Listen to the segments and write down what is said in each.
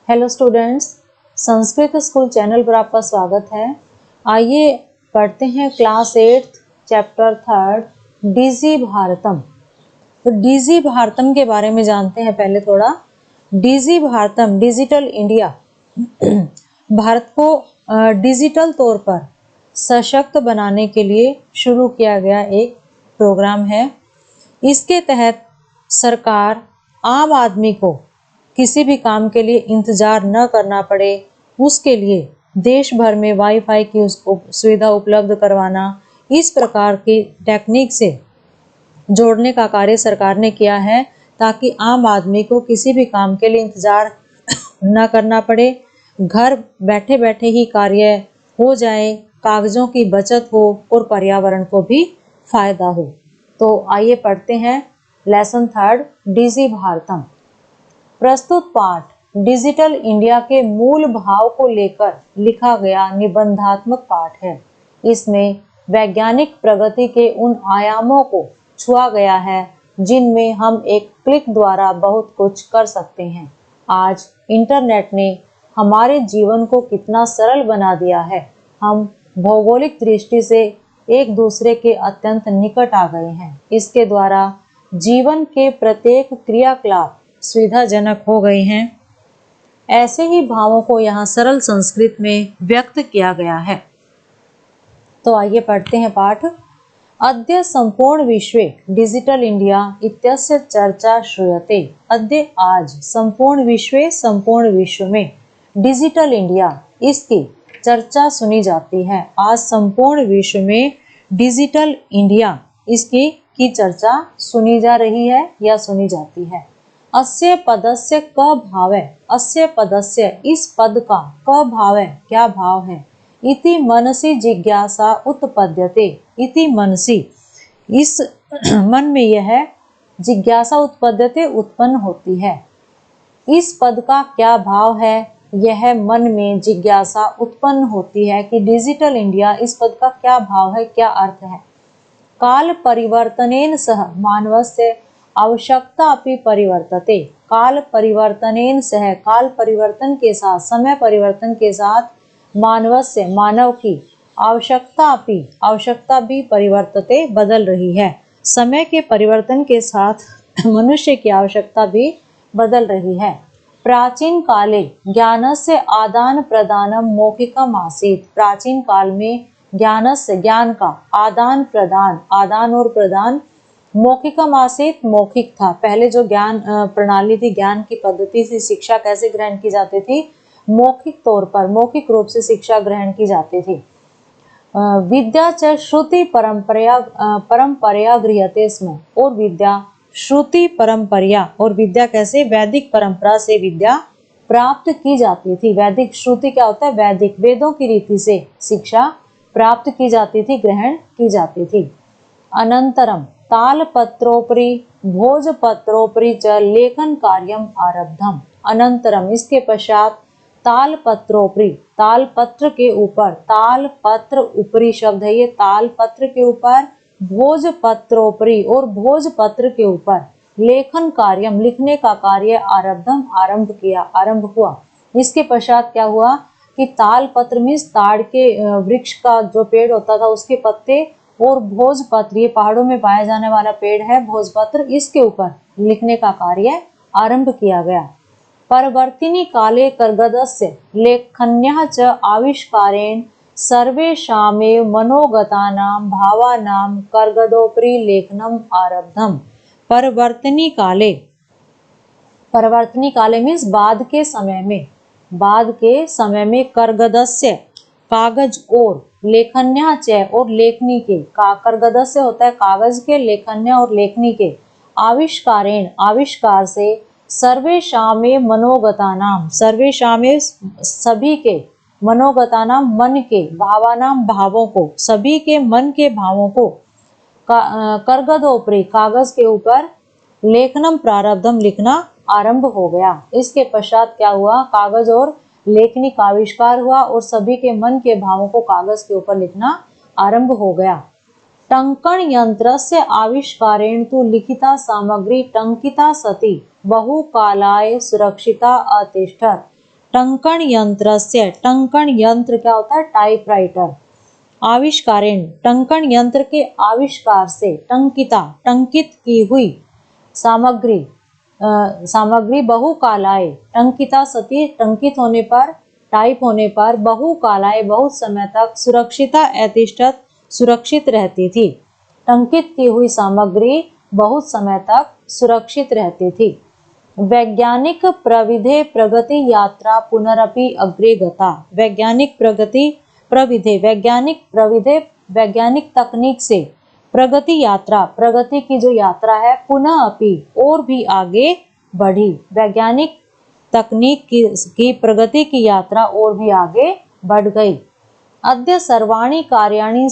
Hello students, Sanskrit school channel पर आपका स्वागत है। आइए पढ़ते हैं क्लास 8 चैप्टर 3 डीजी भारतम। तो डीजी भारतम के बारे में जानते हैं पहले थोड़ा। DG Bharatam digital India Bharat को डिजिटल तौर पर सशक्त बनाने के लिए शुरू किया गया एक प्रोग्राम है। इसके तहत सरकार आम आदमी को किसी भी काम के लिए इंतजार न करना पड़े, उसके लिए देश भर में वाईफाई की सुविधा उपलब्ध करवाना, इस प्रकार की टेक्निक से जोड़ने का कार्य सरकार ने किया है ताकि आम आदमी को किसी भी काम के लिए इंतजार न करना पड़े, घर बैठे बैठे ही कार्य हो जाए, कागजों की बचत हो और पर्यावरण को भी फायदा हो। तो आइए पढ़ते हैं लेसन 3 डीजी भारतम। प्रस्तुत पाठ डिजिटल इंडिया के मूल भाव को लेकर लिखा गया निबंधात्मक पाठ है। इसमें वैज्ञानिक प्रगति के उन आयामों को छुआ गया है जिनमें हम एक क्लिक द्वारा बहुत कुछ कर सकते हैं। आज इंटरनेट ने हमारे जीवन को कितना सरल बना दिया है। हम भौगोलिक दृष्टि से एक दूसरे के अत्यंत निकट आ गए हैं। इसके द्वारा जीवन के प्रत्येक क्रियाकलाप सुविधाजनक हो गए हैं। ऐसे ही भावों को यहाँ सरल संस्कृत में व्यक्त किया गया है। तो आइए पढ़ते हैं पाठ। अद्य संपूर्ण विश्वे डिजिटल इंडिया इत्यस्य चर्चा श्रूयते। अद्य आज संपूर्ण विश्व में डिजिटल इंडिया इसकी चर्चा सुनी जाती है। आज संपूर्ण विश्व में डिजिटल इंडिया इसकी चर्चा सुनी जा रही है या सुनी जाती है। अस्य पदस्य क भाव है। अस्य पदस्य इस पद का क भाव है, क्या भाव है। इति मनसि जिज्ञासा उत्पद्यते। इति मनसि इस मन में यह जिज्ञासा उत्पद्यते उत्पन्न होती है। इस पद का क्या भाव है, यह मन में जिज्ञासा उत्पन्न होती है कि डिजिटल इंडिया इस पद का क्या भाव है, क्या अर्थ है। काल परिवर्तनेन सह मानवस्य आवश्यकता अपि परिवर्तते। काल परिवर्तनेन सह काल परिवर्तन के साथ, समय परिवर्तन के साथ मानवस्य मानव की आवश्यकता भी परिवर्तते बदल रही है। समय के परिवर्तन के साथ मनुष्य की आवश्यकता भी बदल रही है। प्राचीन काले ज्ञानस्य आदान प्रदानम मौखिकम आसीत्। प्राचीन काल में ज्ञान का आदान और प्रदान मौखिकम आसीत् मौखिक था। पहले जो ज्ञान प्रणाली थी, ज्ञान की पद्धति से शिक्षा कैसे ग्रहण की जाती थी, मौखिक तौर पर, मौखिक रूप से शिक्षा ग्रहण की जाती थी। विद्या च श्रुति परंपरया गृह्यते स्म। और विद्या श्रुति परंपरा, और विद्या कैसे, वैदिक परंपरा से विद्या प्राप्त की जाती थी। वैदिक श्रुति क्या होता है, वैदिक वेदों की रीति से शिक्षा प्राप्त की जाती थी, ग्रहण की जाती थी। अनंतरम तालपत्रोपरि भोजपत्रोपरि च लेखन कार्यम आरब्धम। अनंतरम इसके पश्चात तालपत्रोपरि, तालपत्र के ऊपर, तालपत्र ऊपरी शब्द है ये, तालपत्र के ऊपर, भोजपत्रोपरि और भोजपत्र के ऊपर लेखन कार्यम लिखने का कार्य आरब्धम आरंभ हुआ। इसके पश्चात क्या हुआ कि तालपत्र मीन्स ताड़ के वृक्ष का जो पेड़ होता था उसके पत्ते, और भोजपत्र ये पहाड़ों में पाया जाने वाला पेड़ है भोजपत्र, इसके ऊपर लिखने का कार्य आरंभ किया गया। परवर्तिनी काले कर्गदस्य लेखन्यः च आविष्कारेण सर्वेषामेव मनोगतानां भावानां कर्गदोपरि लेखनम आरब्धम। परवर्तिनी काले मीन्स बाद के समय में कर्गदस्य कागज और लेखन्या च और लेखनी के, कर्गदस्य होता है कागज के, लेखन्या और लेखनी के, आविष्कारेण आविष्कार से, सर्वेषामे मनोगतानाम सर्वेषामे सभी के, मनोगतानाम मन के, भावानाम भावों को, सभी के मन के भावों को, कर्गदोपरि कागज के ऊपर, लेखनम प्रारब्धम लिखना आरंभ हो गया। इसके पश्चात क्या हुआ, कागज और लेखनी का आविष्कार हुआ और सभी के मन के भावों को कागज के ऊपर लिखना आरंभ हो गया। टंकण यंत्र से आविष्कारेण तु लिखिता सामग्री टंकिता सती बहुकालाय सुरक्षिता अतिष्ठत। टंकण यंत्रस्य, टंकण यंत्र क्या होता है? टाइपराइटर। आविष्कारेण, टंकण यंत्र के आविष्कार से, टंकिता, टंकित की हुई सामग्री, सामग्री बहुकालाय, टंकिता सती टंकित होने पर, टाइप होने पर, बहुकालाय बहुत समय तक, सुरक्षिता अतिष्ठत सुरक्षित रहती थी। टंकित की हुई सामग्री बहुत समय तक सुरक्षित रहती थी। वैज्ञानिक प्रविधि प्रगति यात्रा पुनरपि अग्रे गता, वैज्ञानिक प्रगति प्रविधि, वैज्ञानिक प्रविधि वैज्ञानिक तकनीक से, प्रगति यात्रा, प्रगति की जो यात्रा है, पुनः अपि और भी आगे बढ़ी, वैज्ञानिक तकनीक की प्रगति की यात्रा और भी आगे बढ़ गई। अद्य सर्वाणि कार्याणि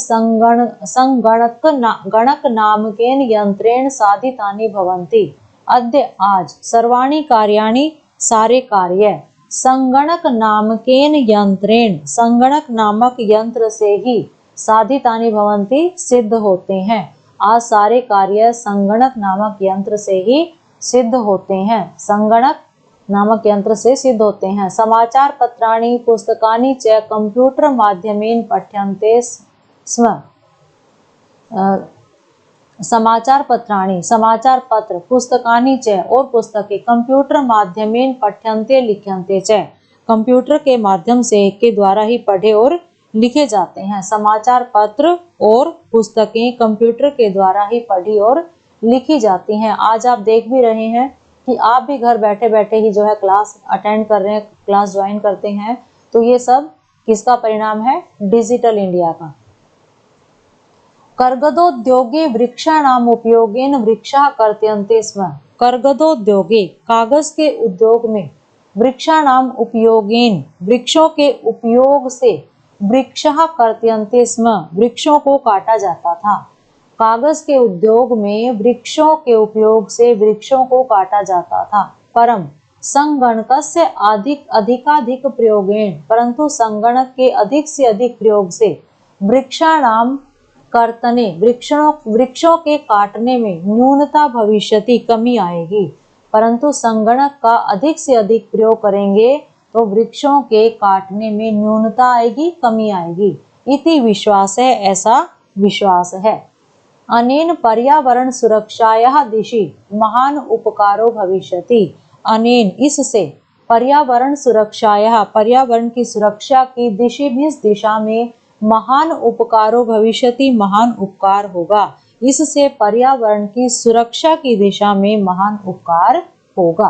गणक नामकेन यंत्रेण साधितानि भवन्ति, अद्य आज, सर्वाणि कार्याणि सारे कार्य, संगणक नामकेन यंत्रेण, संगणक नामक यंत्र से ही, साधितानि भवन्ति सिद्ध होते हैं, आज सारे कार्य संगणक नामक यंत्र से ही सिद्ध होते हैं, संगणक नामक यंत्र से सिद्ध होते हैं। समाचार पत्राणि पुस्तकानि च कंप्यूटर माध्यमेन पठ्यन्ते स्म, समाचार पत्राणि, समाचार पत्र, पुस्तकानि च और पुस्तकें, कंप्यूटर माध्यमेन पठ्यन्ते लिख्यन्ते च, कंप्यूटर के माध्यम से के द्वारा ही पढ़े और लिखे जाते हैं। समाचार पत्र और पुस्तकें कंप्यूटर के द्वारा ही पढ़ी और लिखी जाती हैं। आज आप देख भी रहे हैं कि आप भी घर बैठे बैठे ही जो है क्लास अटेंड कर रहे हैं, क्लास ज्वाइन करते हैं, तो ये सब किसका परिणाम है? डिजिटल इंडिया का। कर्गदोद्योगे वृक्षाणाम उपयोगेन वृक्षाः कर्तन्ते स्म, कर्गदोद्योगे कागज के उद्योग में, वृक्षाणाम उपयोगेन वृक्षों के उपयोग से, वृक्षाः कर्तन्ते स्म वृक्षों को काटा जाता था। कागज के उद्योग में वृक्षों के उपयोग से वृक्षों को काटा जाता था। परम संगणकस्य अधिकाधिक प्रयोगेण, परंतु संगणक के अधिक से अधिक प्रयोग से, वृक्षाणाम कर्तने, वृक्षों के काटने में, न्यूनता भविष्यति कमी आएगी, परंतु संगणक का अधिक से अधिक प्रयोग करेंगे तो वृक्षों के काटने में न्यूनता आएगी, कमी आएगी। इति विश्वास है, ऐसा विश्वास है। अनेन पर्यावरण सुरक्षायाः दिशि महान उपकारो भविष्यति, अनेन इससे, पर्यावरण सुरक्षायाः पर्यावरण की सुरक्षा की दिशि भी, इस दिशा में, महान उपकारो भविष्यति महान उपकार होगा, इससे पर्यावरण की सुरक्षा की दिशा में महान उपकार होगा।